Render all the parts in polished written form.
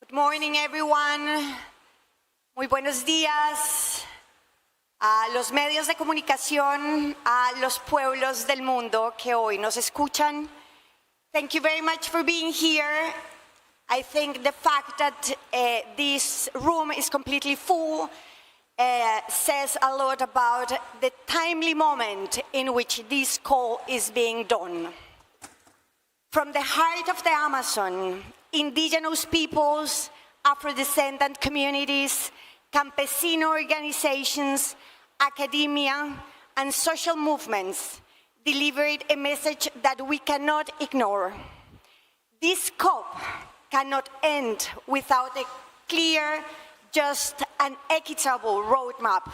Good morning, everyone. Muy buenos días a los medios de comunicación, a los pueblos del mundo que hoy nos escuchan. Thank you very much for being here. I think the fact that this room is completely full says a lot about the timely moment in which this call is being done. From the heart of the Amazon, indigenous peoples, Afro-descendant communities, campesino organizations, academia, and social movements delivered a message that we cannot ignore. This COP cannot end without a clear, just, and equitable roadmap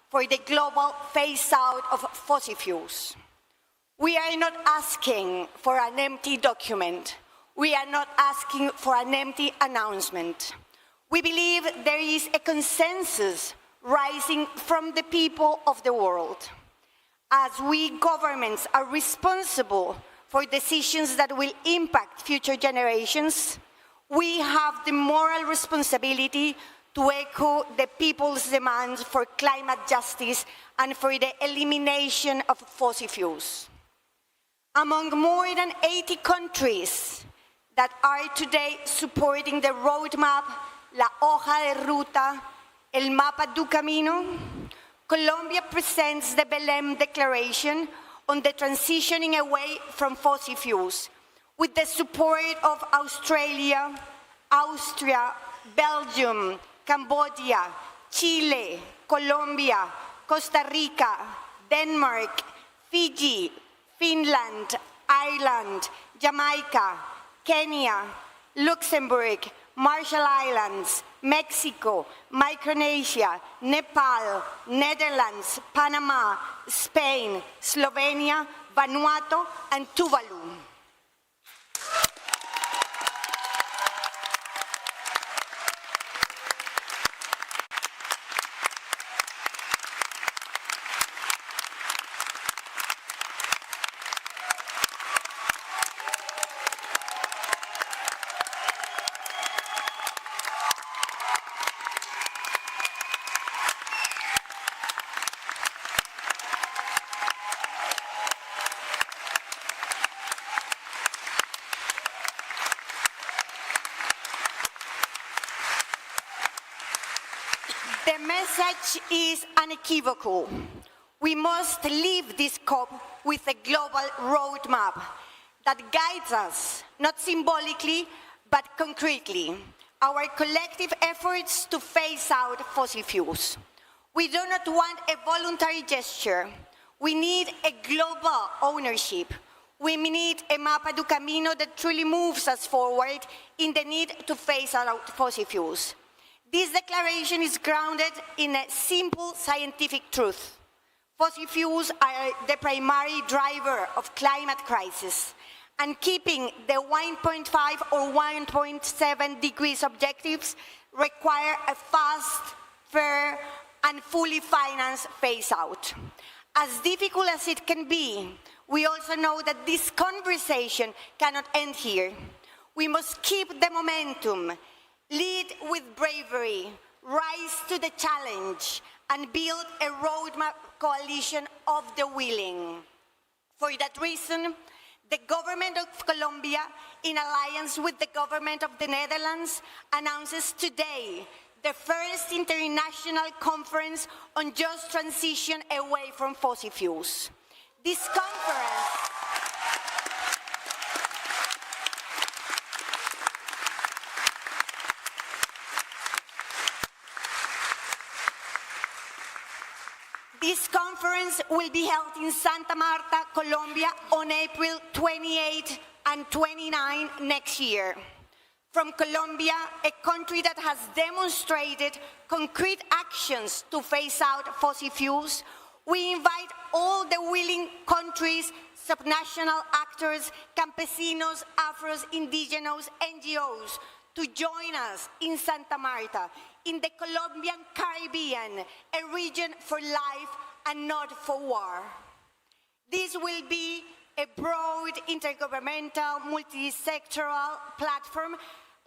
for the global phase-out of fossil fuels. We are not asking for an empty document. We are not asking for an empty announcement. We believe there is a consensus rising from the people of the world. As we governments are responsible for decisions that will impact future generations, we have the moral responsibility to echo the people's demands for climate justice and for the elimination of fossil fuels. Among more than 80 countries that are today supporting the roadmap, la hoja de ruta, el mapa du camino, Colombia presents the Belém Declaration on the transitioning away from fossil fuels, with the support of Australia, Austria, Belgium, Cambodia, Chile, Colombia, Costa Rica, Denmark, Fiji, Finland, Ireland, Jamaica, Kenya, Luxembourg, Marshall Islands, Mexico, Micronesia, Nepal, Netherlands, Panama, Spain, Slovenia, Vanuatu, and Tuvalu. The message is unequivocal. We must leave this COP with a global roadmap that guides us, not symbolically, but concretely, our collective efforts to phase out fossil fuels. We do not want a voluntary gesture. We need a global ownership. We need a mapa du camino that truly moves us forward in the need to phase out fossil fuels. This declaration is grounded in a simple scientific truth. Fossil fuels are the primary driver of climate crisis, and keeping the 1.5 or 1.7 degrees objectives require a fast, fair, and fully financed phase-out. As difficult as it can be, we also know that this conversation cannot end here. We must keep the momentum, lead with bravery, rise to the challenge, and build a roadmap coalition of the willing. For that reason, the government of Colombia, in alliance with the government of the Netherlands, announces today the first international conference on just transition away from fossil fuels. This conference will be held in Santa Marta, Colombia on April 28 and 29 next year. From Colombia, a country that has demonstrated concrete actions to phase out fossil fuels, we invite all the willing countries, subnational actors, campesinos, Afros, indigenous, NGOs to join us in Santa Marta, in the Colombian Caribbean, a region for life and not for war. This will be a broad, intergovernmental, multi-sectoral platform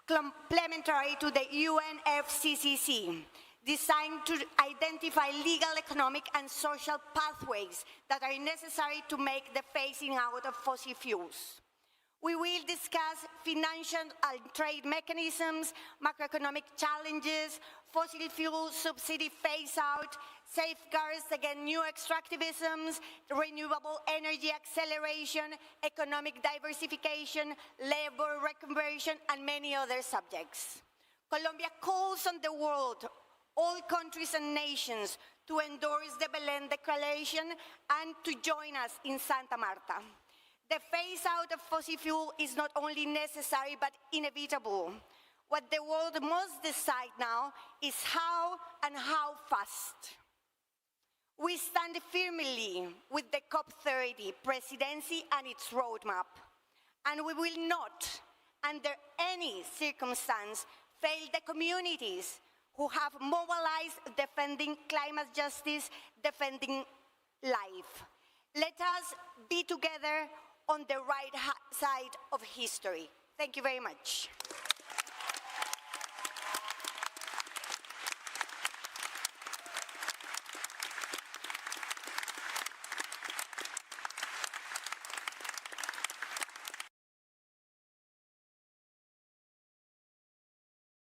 complementary to the UNFCCC, designed to identify legal, economic, and social pathways that are necessary to make the phasing out of fossil fuels. We will discuss financial and trade mechanisms, macroeconomic challenges, fossil fuel subsidy phase-out, safeguards against new extractivisms, renewable energy acceleration, economic diversification, labor reconversion, and many other subjects. Colombia calls on the world, all countries and nations, to endorse the Belém Declaration and to join us in Santa Marta. The phase-out of fossil fuel is not only necessary but inevitable. What the world must decide now is how and how fast. We stand firmly with the COP30 presidency and its roadmap, and we will not, under any circumstance, fail the communities who have mobilized defending climate justice, defending life. Let us be together on the right side of history. Thank you very much.